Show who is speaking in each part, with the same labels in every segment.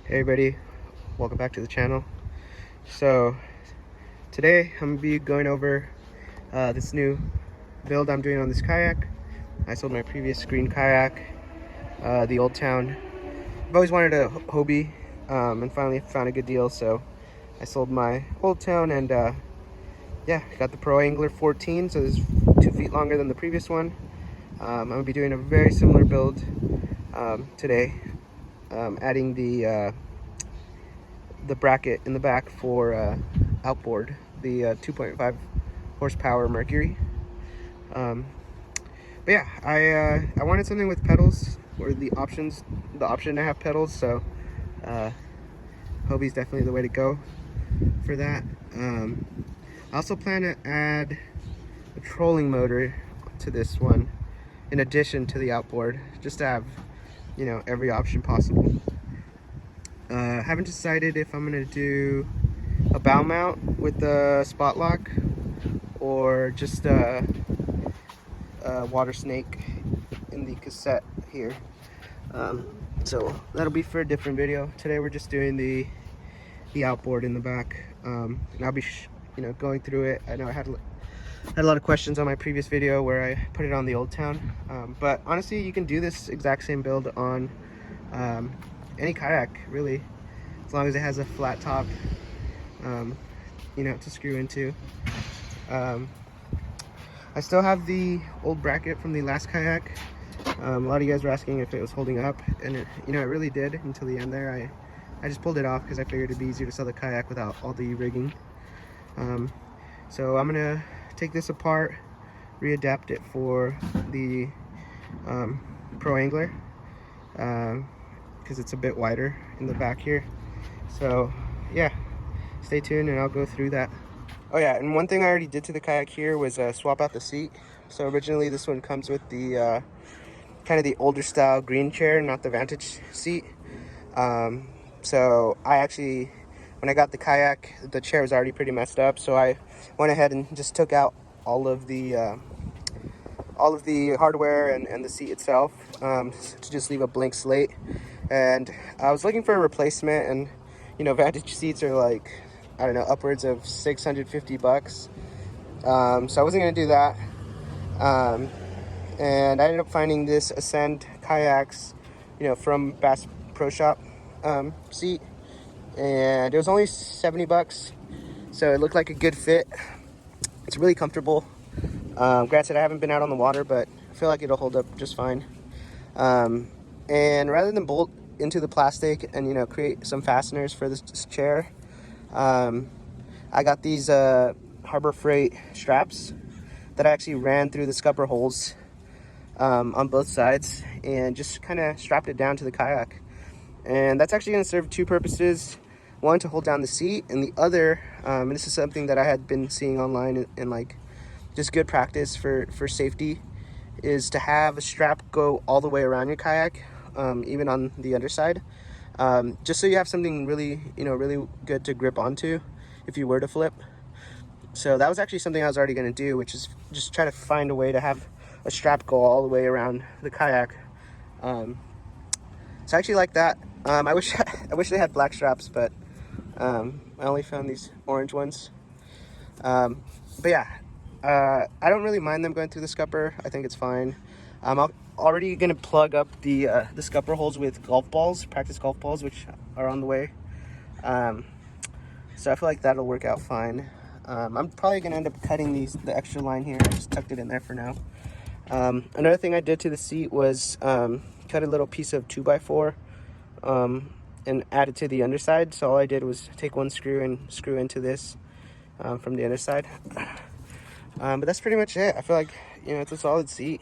Speaker 1: Hey everybody, welcome back to the channel. So today I'm gonna be going over this new build I'm doing on this kayak. I sold my previous green kayak, the Oldtown. I've always wanted a Hobie and finally found a good deal, so I sold my Oldtown and yeah, got the Pro Angler 14, so this is 2 feet longer than the previous one. I'm gonna be doing a very similar build today, adding the bracket in the back for Outboard, the 2.5 horsepower Mercury. But yeah, I wanted something with pedals, or the option to have pedals, so Hobie's definitely the way to go for that. I also plan to add a trolling motor to this one in addition to the Outboard, just to have, you know, every option possible. Haven't decided if I'm gonna do a bow mount with the spot lock or just a water snake in the cassette here. So that'll be for a different video. Today we're just doing the Outboard in the back, and I'll be going through it. I know I had a lot of questions on my previous video where I put it on the Oldtown, but honestly you can do this exact same build on any kayak really, as long as it has a flat top to screw into. I still have the old bracket from the last kayak. A lot of you guys were asking if it was holding up, and it really did until the end there. I just pulled it off because I figured it'd be easier to sell the kayak without all the rigging. So I'm gonna take this apart, readapt it for the Pro Angler, because it's a bit wider in the back here. So yeah, stay tuned and I'll go through that. Oh yeah, and one thing I already did to the kayak here was swap out the seat. So originally this one comes with the kind of the older style green chair, not the Vantage seat. So I actually, when I got the kayak, the chair was already pretty messed up, so I went ahead and just took out all of the hardware and the seat itself, to just leave a blank slate. And I was looking for a replacement, and Vantage seats are like, I don't know, upwards of $650. So I wasn't gonna do that. And I ended up finding this Ascend kayaks, from Bass Pro Shop seat, and it was only $70, so it looked like a good fit. It's really comfortable. Granted, I haven't been out on the water, but I feel like it'll hold up just fine. And rather than bolt into the plastic and create some fasteners for this chair, I got these Harbor Freight straps that I actually ran through the scupper holes on both sides and just kind of strapped it down to the kayak. And that's actually going to serve two purposes: one, to hold down the seat, and the other, and this is something that I had been seeing online and like just good practice for safety, is to have a strap go all the way around your kayak, even on the underside, just so you have something really really good to grip onto if you were to flip. So that was actually something I was already going to do, which is just try to find a way to have a strap go all the way around the kayak. So I actually like that. I wish they had black straps, but I only found these orange ones. But yeah, I don't really mind them going through the scupper. I think it's fine. I'm already gonna plug up the scupper holes with golf balls, practice golf balls, which are on the way. So I feel like that'll work out fine. I'm probably gonna end up cutting the extra line here. I just tucked it in there for now. Another thing I did to the seat was cut a little piece of 2x4 and add it to the underside. So all I did was take one screw and screw into this from the underside. But that's pretty much it. I feel like it's a solid seat.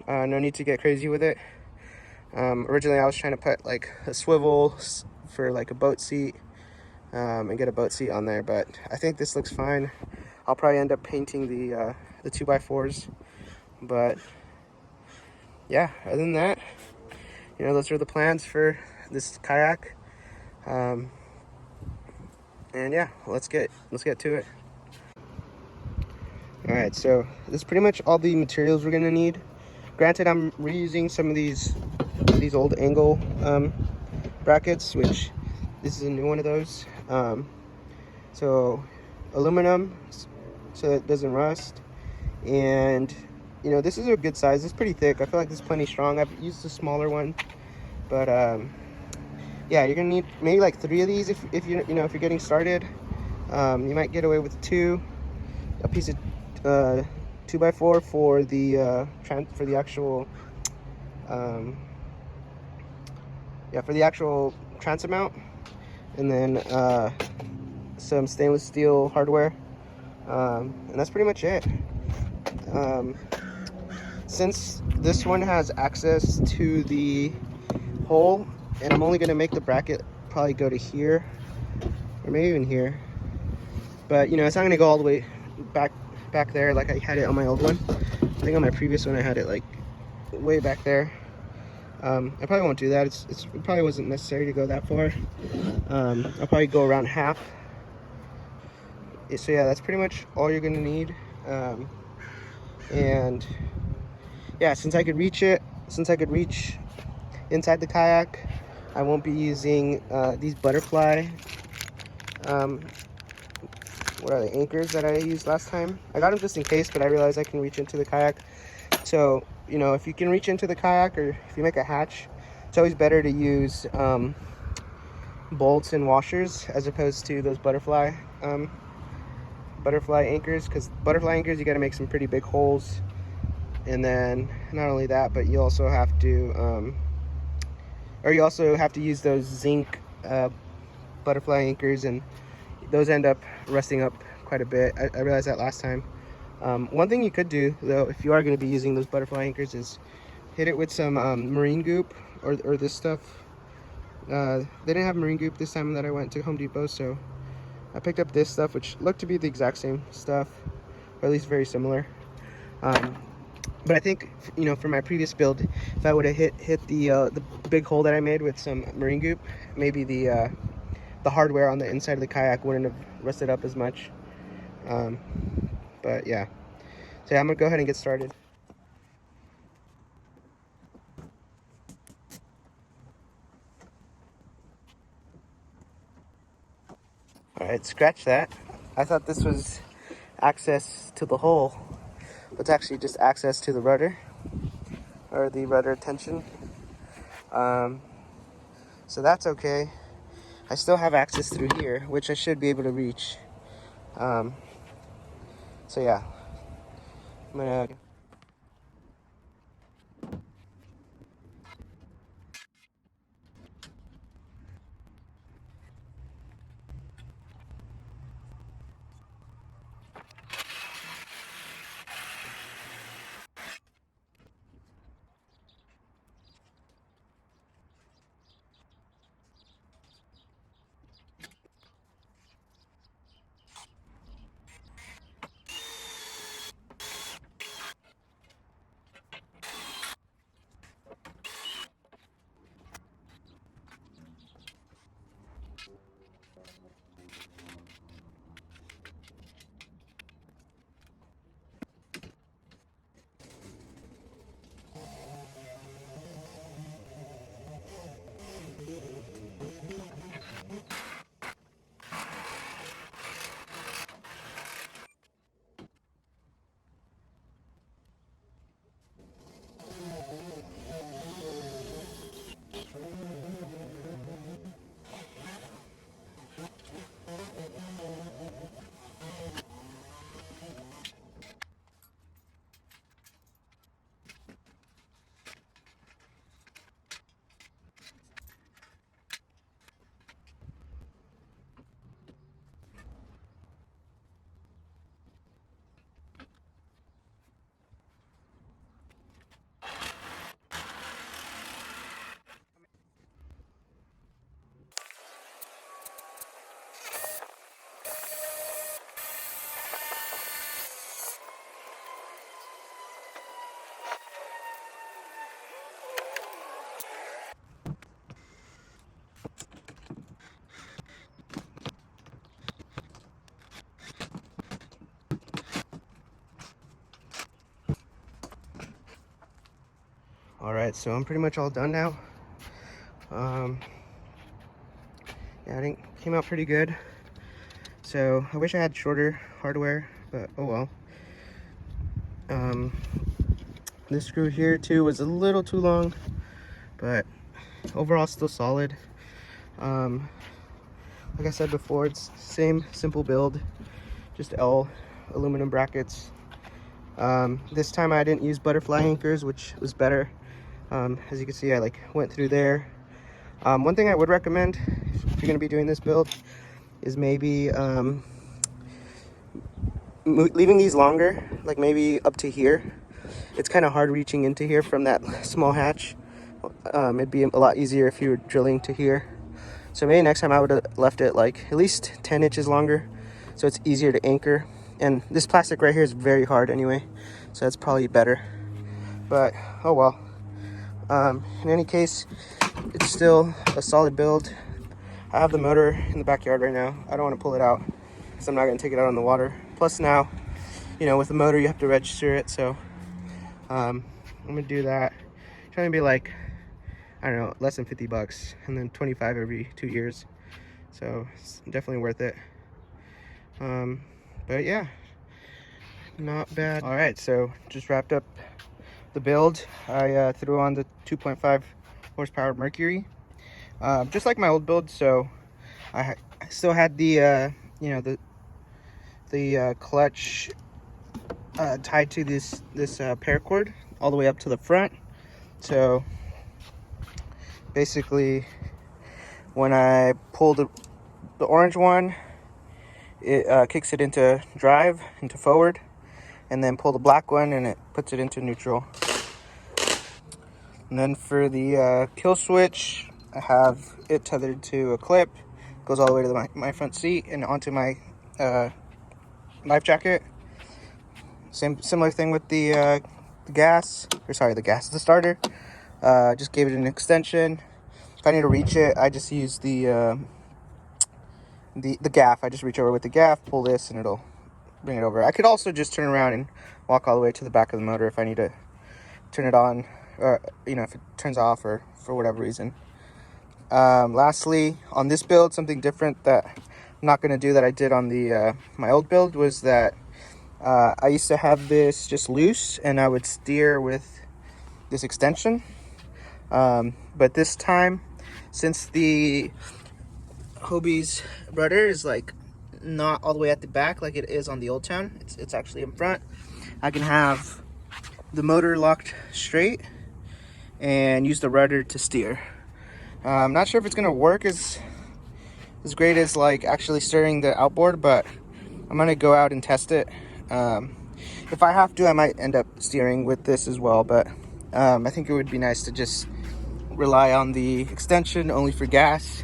Speaker 1: No need to get crazy with it. Originally I was trying to put like a swivel for like a boat seat, and get a boat seat on there, but I think this looks fine. I'll probably end up painting the 2x4s, but yeah, other than that, those are the plans for this kayak. And yeah, let's get to it. All right, so this is pretty much all the materials we're gonna need. Granted, I'm reusing some of these old angle brackets, which this is a new one of those. So aluminum, so it doesn't rust. And you know, this is a good size. It's pretty thick. I feel like this is plenty strong. I've used a smaller one, but yeah, you're gonna need maybe like 3 of these if you know, if you're getting started. You might get away with 2, a piece of 2x4 for the actual for the actual transit mount, and then some stainless steel hardware, and that's pretty much it. Since this one has access to the hole, and I'm only going to make the bracket probably go to here, or maybe even here, but you know, it's not going to go all the way back there like I had it on my old one. I think on my previous one I had it like way back there. I probably won't do that. It probably wasn't necessary to go that far. I'll probably go around half. So yeah, that's pretty much all you're gonna need. And yeah, since I could reach inside the kayak, I won't be using these butterfly what are they, anchors that I used last time. I got them just in case, but I realized I can reach into the kayak. So you know, if you can reach into the kayak, or if you make a hatch, it's always better to use bolts and washers as opposed to those butterfly anchors, because butterfly anchors, you got to make some pretty big holes. And then not only that, but you also have to use those zinc butterfly anchors, and those end up rusting up quite a bit. I realized that last time. One thing you could do though, if you are going to be using those butterfly anchors, is hit it with some marine goop or this stuff. They didn't have marine goop this time that I went to Home Depot, so I picked up this stuff, which looked to be the exact same stuff, or at least very similar. But I think, you know, for my previous build, if I would have hit the big hole that I made with some marine goop, maybe the hardware on the inside of the kayak wouldn't have rusted up as much. But yeah, so yeah, I'm gonna go ahead and get started. All right, scratch that. I thought this was access to the hole, but it's actually just access to the rudder, or the rudder tension. So that's okay. I still have access through here, which I should be able to reach. So yeah, I'm gonna. All right, so I'm pretty much all done now. yeah, I think came out pretty good. So I wish I had shorter hardware, but oh well. This screw here too was a little too long, but overall still solid. Like I said before, it's same simple build, just L aluminum brackets. This time I didn't use butterfly anchors, which was better. As you can see, I like went through there. One thing I would recommend if you're gonna be doing this build is maybe leaving these longer, like maybe up to here. It's kind of hard reaching into here from that small hatch. It'd be a lot easier if you were drilling to here. So maybe next time I would have left it like at least 10 inches longer, so it's easier to anchor. And this plastic right here is very hard anyway, so that's probably better. But oh well. In any case, it's still a solid build. I have the motor in the backyard right now. I don't want to pull it out because I'm not going to take it out on the water. Plus now, you know, with the motor you have to register it, so I'm going to do that. Trying to be like, I don't know, less than 50 bucks, and then 25 every 2 years. So it's definitely worth it. But yeah, not bad. All right, so just wrapped up the build. I threw on the 2.5 horsepower Mercury, just like my old build. So I still had the you know, the clutch tied to this paracord all the way up to the front. So basically, when I pull the orange one, it kicks it into drive, into forward, and then pull the black one and it puts it into neutral. And then for the kill switch, I have it tethered to a clip, goes all the way to my front seat and onto my life jacket. Similar thing with the starter. Just gave it an extension. If I need to reach it, I just use the gaff. I just reach over with the gaff, pull this, and it'll bring it over. I could also just turn around and walk all the way to the back of the motor if I need to turn it on, or you know, if it turns off or for whatever reason. Lastly, on this build, something different that I'm not going to do that I did on the my old build was that I used to have this just loose and I would steer with this extension. But this time, since the Hobie's rudder is like not all the way at the back like it is on the Oldtown, it's actually in front, I can have the motor locked straight and use the rudder to steer. I'm not sure if it's gonna work as great as like actually steering the outboard, but I'm gonna go out and test it. If I have to, I might end up steering with this as well, but I think it would be nice to just rely on the extension only for gas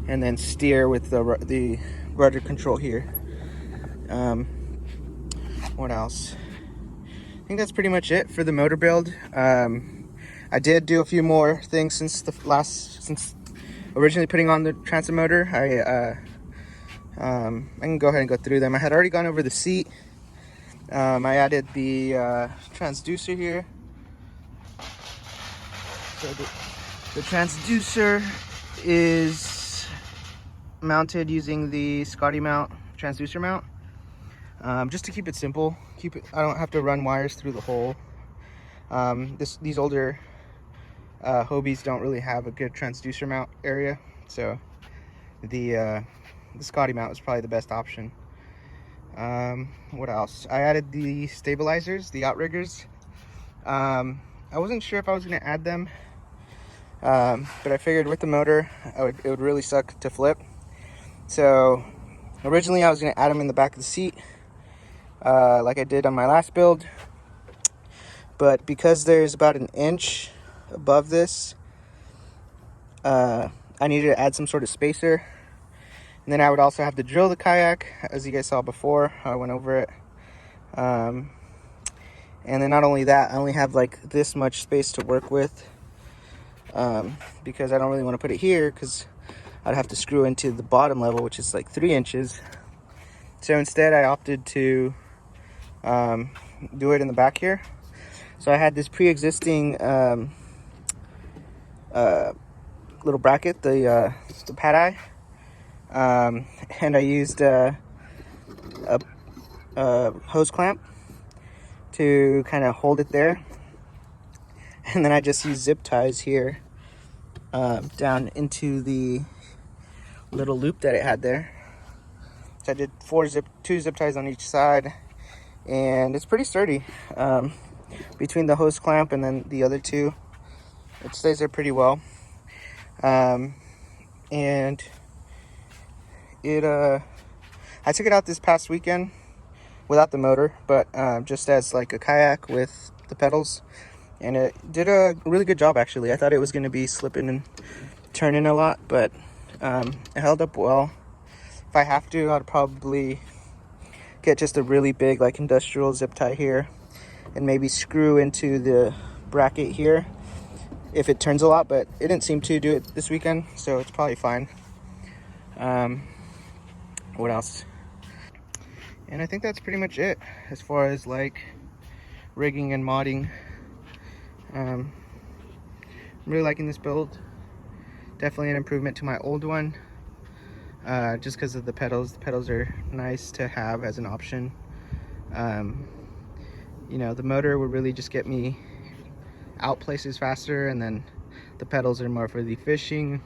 Speaker 1: and then steer with the rudder control here. What else? I think that's pretty much it for the motor build. I did do a few more things since originally putting on the transit motor. I can go ahead and go through them. I had already gone over the seat. I added the transducer here. So the transducer is mounted using the Scotty mount transducer mount. Just to keep it simple, I don't have to run wires through the hole. These older Hobies don't really have a good transducer mount area, so the Scotty mount is probably the best option. What else? I added the stabilizers, the outriggers. I wasn't sure if I was going to add them, but I figured with the motor it would really suck to flip. So originally I was going to add them in the back of the seat, like I did on my last build, but because there's about an inch above this, I needed to add some sort of spacer. And then I would also have to drill the kayak, as you guys saw before. I went over it. And then not only that, I only have like this much space to work with, because I don't really want to put it here because I'd have to screw into the bottom level, which is like 3 inches. So instead I opted to do it in the back here. So I had this pre-existing little bracket, the pad eye, and I used a hose clamp to kind of hold it there, and then I just used zip ties here down into the little loop that it had there. So I did two zip ties on each side, and it's pretty sturdy. Between the hose clamp and then the other two, it stays there pretty well. And it I took it out this past weekend without the motor, but just as like a kayak with the pedals, and it did a really good job actually. I thought it was going to be slipping and turning a lot, but it held up well. If I have to, I'd probably get just a really big like industrial zip tie here and maybe screw into the bracket here if it turns a lot, but it didn't seem to do it this weekend, so it's probably fine. What else? And I think that's pretty much it as far as like rigging and modding. I'm really liking this build. Definitely an improvement to my old one, just because of the pedals. The pedals are nice to have as an option. You know, the motor would really just get me out places faster, and then the pedals are more for the fishing.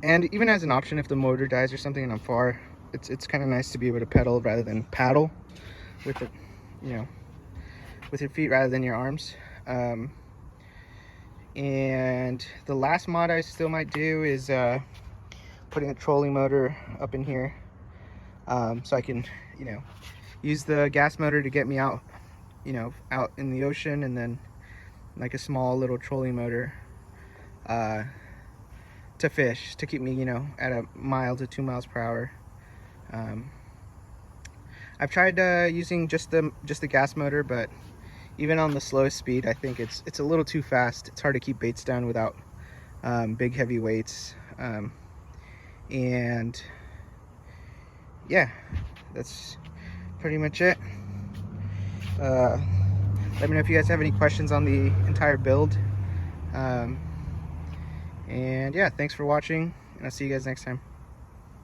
Speaker 1: And even as an option, if the motor dies or something and I'm far, it's kind of nice to be able to pedal rather than paddle with it, you know, with your feet rather than your arms. And the last mod I still might do is putting a trolling motor up in here, so I can, you know, use the gas motor to get me out, you know, out in the ocean, and then like a small little trolling motor to fish, to keep me, you know, at a mile to 2 miles per hour. I've tried using just the gas motor, but even on the slowest speed, I think it's a little too fast. It's hard to keep baits down without big heavy weights. And yeah, that's pretty much it. Let me know if you guys have any questions on the entire build. And yeah, thanks for watching, and I'll see you guys next time.